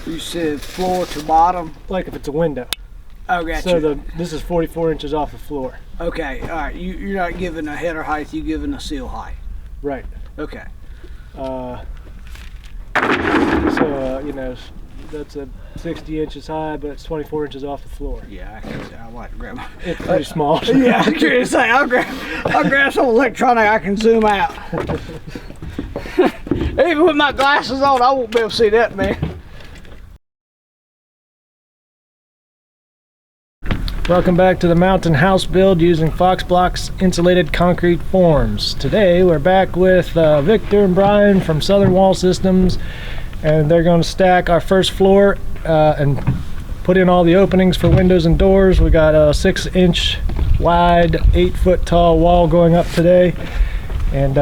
You said floor to bottom? Like if it's a window. Oh, gotcha. So this is 44 inches off the floor. Okay, all right. You're not giving a header height, you're giving a seal height. Right. Okay. You know, that's a 60 inches high, but it's 24 inches off the floor. Yeah, I like to grab my... It's pretty small. Yeah, I'm curious to say, I'll grab some electronic I can zoom out. Even with my glasses on, I won't be able to see that, man. Welcome back to the mountain house build using Foxblocks insulated concrete forms. Today we're back with Victor and Brian from Southern Wall Systems, and they're going to stack our first floor and put in all the openings for windows and doors. We got a 6-inch wide, 8-foot tall wall going up today, and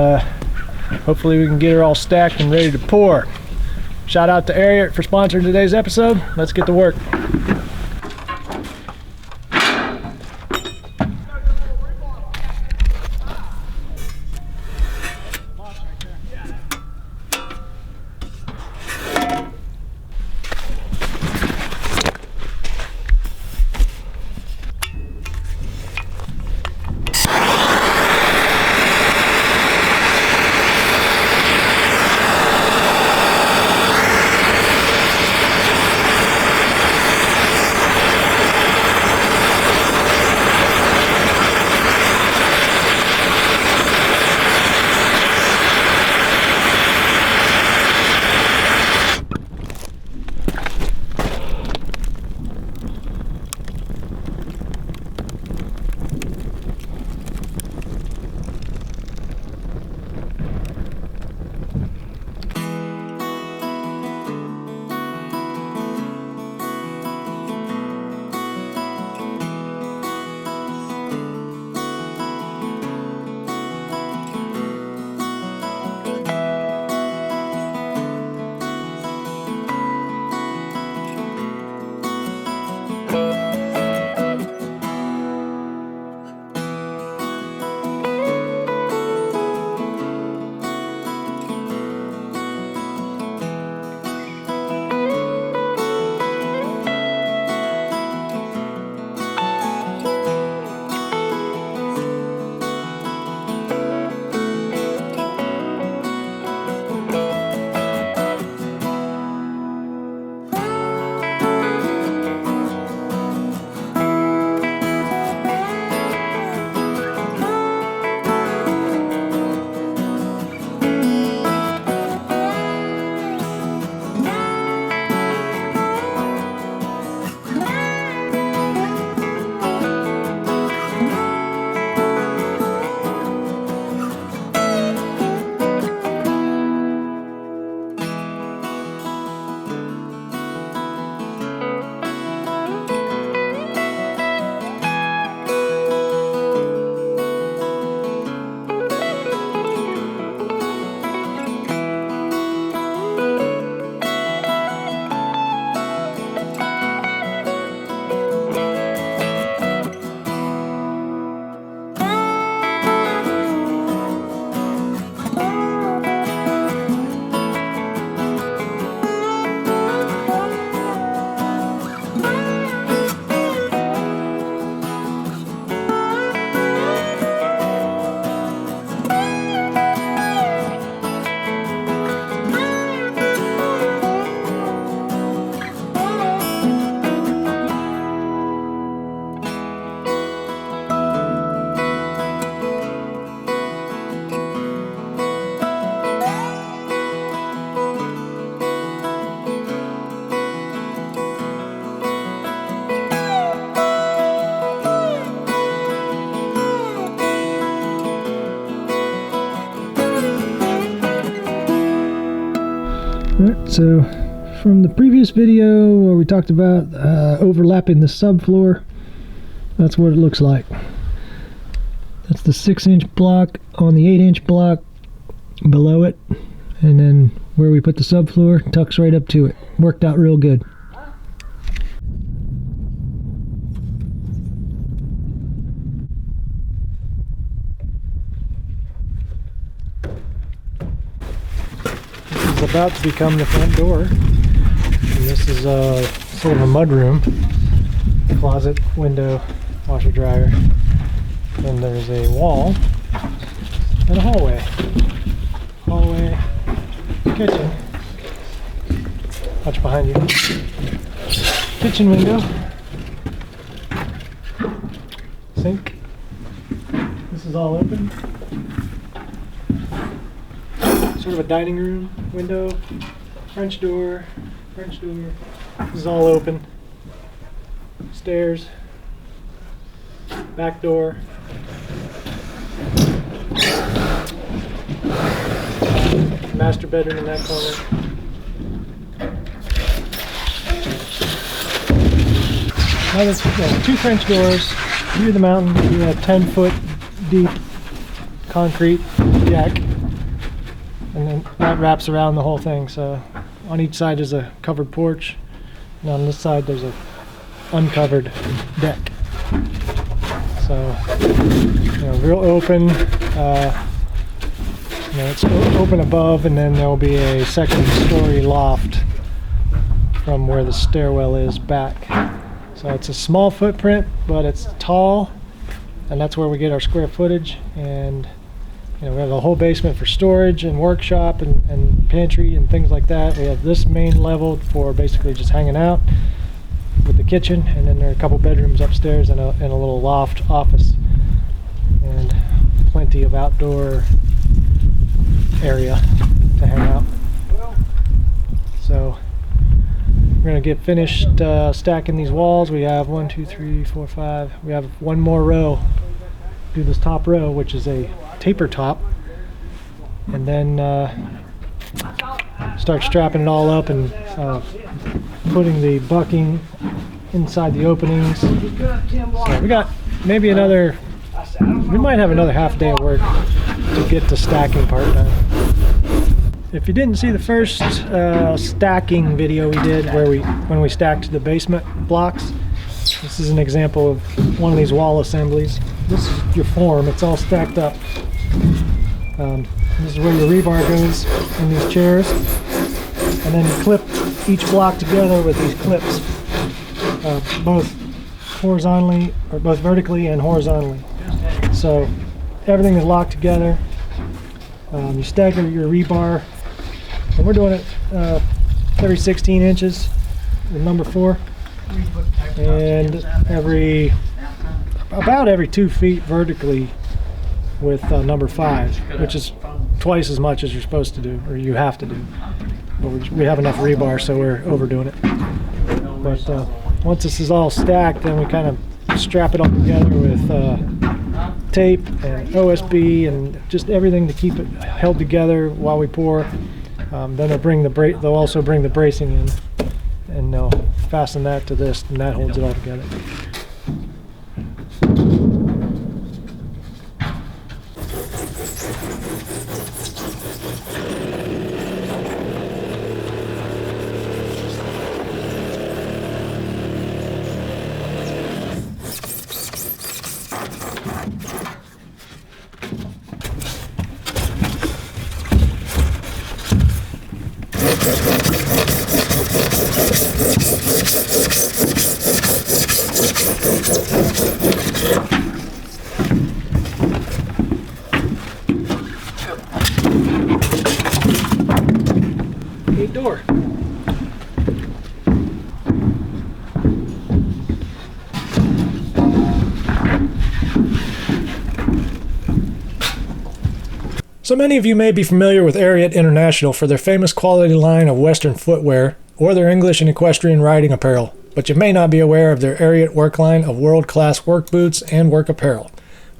hopefully we can get her all stacked and ready to pour. Shout out to Ariat for sponsoring today's episode. Let's get to work. Alright, so from the previous video where we talked about overlapping the subfloor, that's what it looks like. That's the 6-inch block on the 8-inch block below it, and then where we put the subfloor tucks right up to it. Worked out real good. This is about to become the front door. And this This is sort of a mud room, closet, window, washer dryer. Then there's a wall and a hallway. Hallway, kitchen. Watch behind you. Kitchen window. Sink. This is all open. Sort of a dining room window. French door. French door. This is all open. Stairs. Back door. Master bedroom in that corner. Now there's two French doors, view the mountain, you have 10-foot deep concrete deck, and then that wraps around the whole thing. So on each side is a covered porch, and on this side there's a uncovered deck. So, real open. It's open above, and then there'll be a second-story loft from where the stairwell is back. So it's a small footprint, but it's tall, and that's where we get our square footage. And we have the whole basement for storage and workshop and pantry and things like that. We have this main level for basically just hanging out with the kitchen, and then there are a couple bedrooms upstairs and a little loft office, and plenty of outdoor area to hang out. So we're going to get finished stacking these walls. We have 1, 2, 3, 4, 5. We have one more row. Do this top row, which is a taper top, and then start strapping it all up and putting the bucking inside the openings. So we got maybe we might have another half day of work to get the stacking part done. If you didn't see the first stacking video we did when we stacked the basement blocks, this is an example of one of these wall assemblies. This is your form, it's all stacked up. This is where your rebar goes in these chairs, and then you clip each block together with these clips, both horizontally, or both vertically and horizontally. So everything is locked together. You stagger your rebar, and we're doing it every 16 inches with number 4, and about every 2 feet vertically with number 5, which is twice as much as you're supposed to do, or you have to do. But we have enough rebar, so we're overdoing it. But once this is all stacked, then we kind of strap it all together with tape and OSB and just everything to keep it held together while we pour. Then they'll also bring the bracing in, and they'll fasten that to this, and that holds it all together. Door. So many of you may be familiar with Ariat International for their famous quality line of Western footwear or their English and equestrian riding apparel, but you may not be aware of their Ariat work line of world-class work boots and work apparel.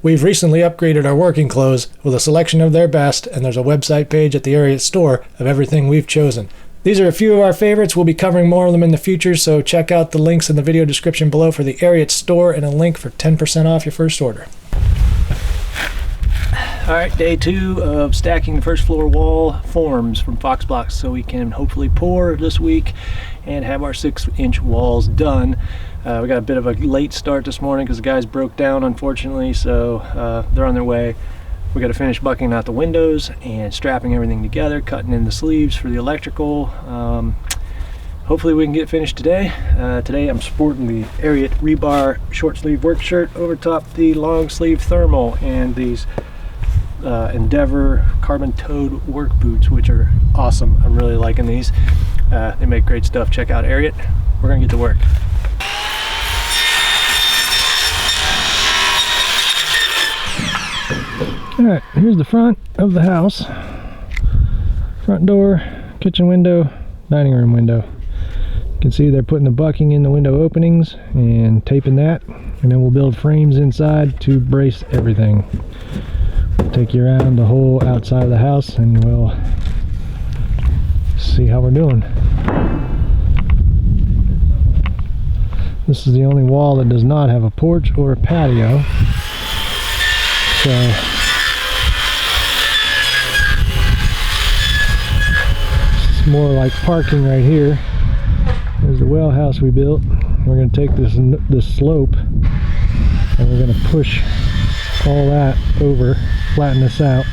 We've recently upgraded our working clothes with a selection of their best, and there's a website page at the Ariat store of everything we've chosen. These are a few of our favorites. We'll be covering more of them in the future, so check out the links in the video description below for the Ariat store and a link for 10% off your first order. Alright, day 2 of stacking the first floor wall forms from Foxblocks, so we can hopefully pour this week and have our 6-inch walls done. We got a bit of a late start this morning because the guys broke down, unfortunately, so they're on their way. We got to finish bucking out the windows and strapping everything together, cutting in the sleeves for the electrical. hopefully we can get finished today. Today I'm sporting the Ariat rebar short sleeve work shirt over top the long sleeve thermal and these Endeavor carbon toed work boots, which are awesome. I'm really liking these. They make great stuff. Check out Ariat. We're gonna get to work. All right, here's the front of the house. Front door, kitchen window, dining room window. You can see they're putting the bucking in the window openings and taping that, and then we'll build frames inside to brace everything. We'll take you around the whole outside of the house and we'll see how we're doing. This is the only wall that does not have a porch or a patio. So it's more like parking right here. There's the well house we built. We're going to take this slope and we're going to push all that over, flatten this out,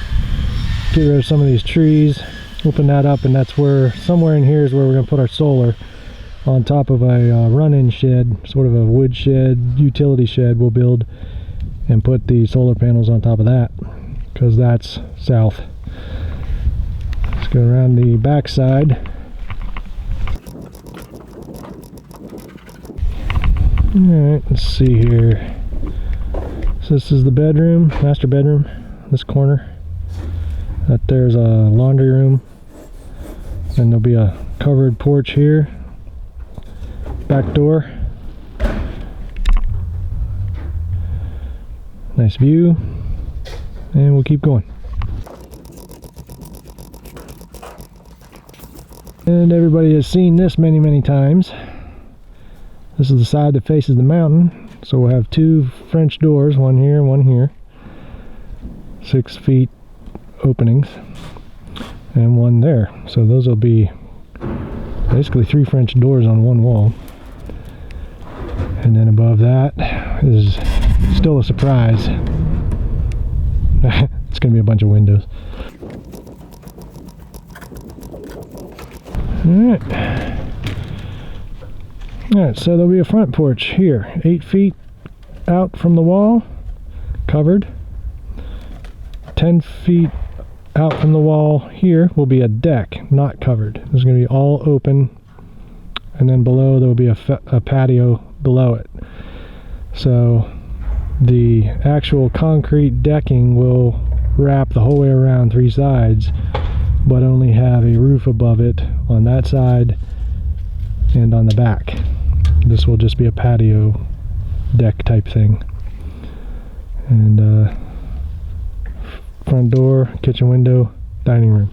get rid of some of these trees, open that up, and that's where, somewhere in here is where we're going to put our solar on top of a run-in shed, sort of a wood shed, utility shed we'll build, and put the solar panels on top of that, because that's south. Let's go around the back side. Alright, let's see here. So this is the bedroom, master bedroom, this corner. That there's a laundry room. And there'll be a covered porch here. Back door. Nice view. And we'll keep going. And everybody has seen this many, many times. This is the side that faces the mountain. So we'll have two French doors, one here and one here. 6 feet openings. And one there. So those will be basically 3 French doors on one wall. And then above that is still a surprise. It's going to be a bunch of windows. Alright. Alright, so there'll be a front porch here, 8 feet out from the wall, covered. 10 feet out from the wall here will be a deck, not covered. It's going to be all open, and then below there will be a patio below it. So the actual concrete decking will wrap the whole way around 3 sides, but only have a roof above it on that side and on the back. This will just be a patio deck type thing. And front door, kitchen window, dining room.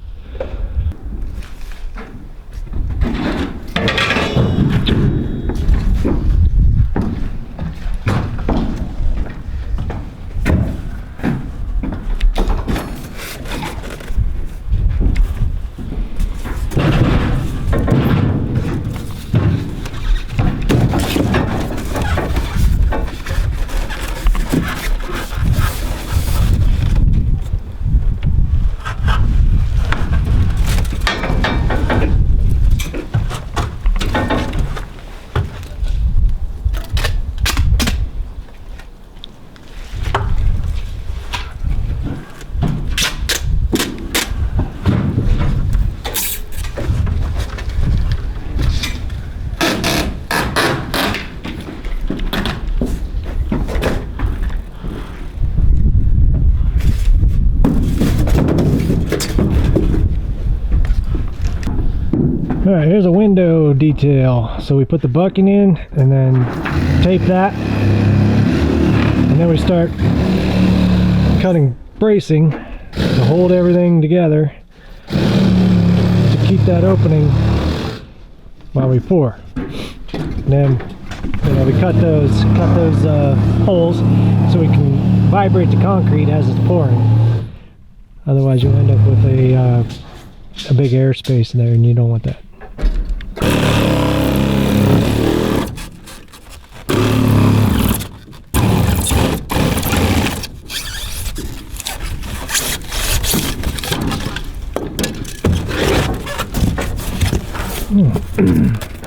Alright, here's a window detail. So we put the bucking in and then tape that, and then we start cutting bracing to hold everything together to keep that opening while we pour. And then we cut those holes so we can vibrate the concrete as it's pouring. Otherwise you'll end up with a big airspace in there, and you don't want that.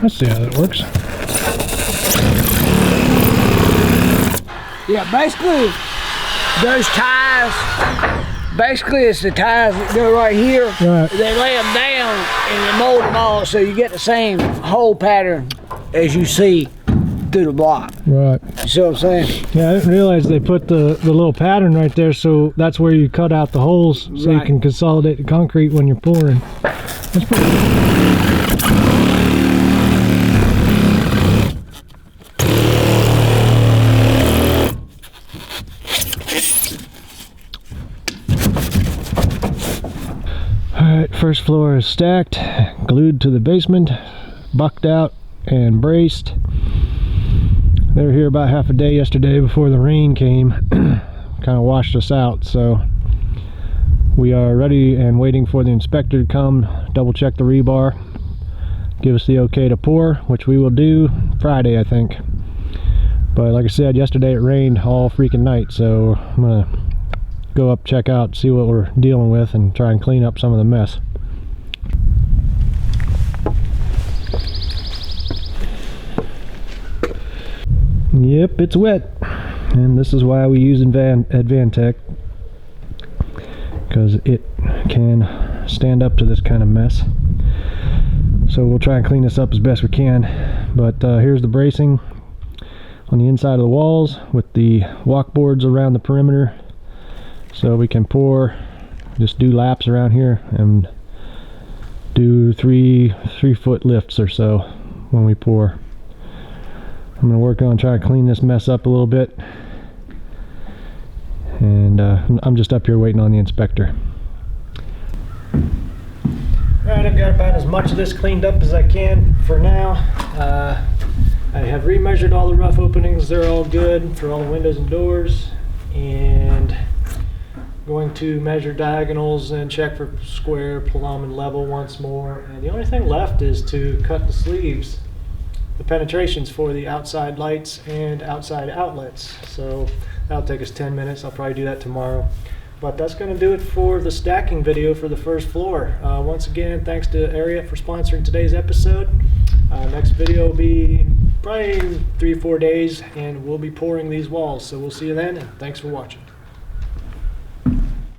Let's see how that works. Yeah, basically, those ties, basically it's the ties that go right here. Right. They lay them down and they mold them all so you get the same hole pattern as you see through the block. Right. You see what I'm saying? Yeah, I didn't realize they put the little pattern right there, so that's where you cut out the holes so you Right. can consolidate the concrete when you're pouring. That's pretty Alright, first floor is stacked, glued to the basement, bucked out and braced. They were here about half a day yesterday before the rain came. Kind of washed us out, so we are ready and waiting for the inspector to come, double check the rebar, give us the okay to pour, which we will do Friday, I think. But like I said, yesterday it rained all freaking night, so I'm gonna go up, check out, see what we're dealing with, and try and clean up some of the mess. Yep, it's wet, and this is why we use Advantech, because it can stand up to this kind of mess. So we'll try and clean this up as best we can. But here's the bracing on the inside of the walls with the walk boards around the perimeter, so we can pour, just do laps around here and do three foot lifts or so when we pour. I'm going to work on trying to clean this mess up a little bit, and I'm just up here waiting on the inspector. Alright, I've got about as much of this cleaned up as I can for now. I have remeasured all the rough openings, they're all good for all the windows and doors, and going to measure diagonals and check for square, plumb, and level once more. And the only thing left is to cut the sleeves, the penetrations for the outside lights and outside outlets. So that'll take us 10 minutes. I'll probably do that tomorrow. But that's going to do it for the stacking video for the first floor. Once again, thanks to Ariat for sponsoring today's episode. Next video will be probably 3 or 4 days, and we'll be pouring these walls. So we'll see you then, and thanks for watching.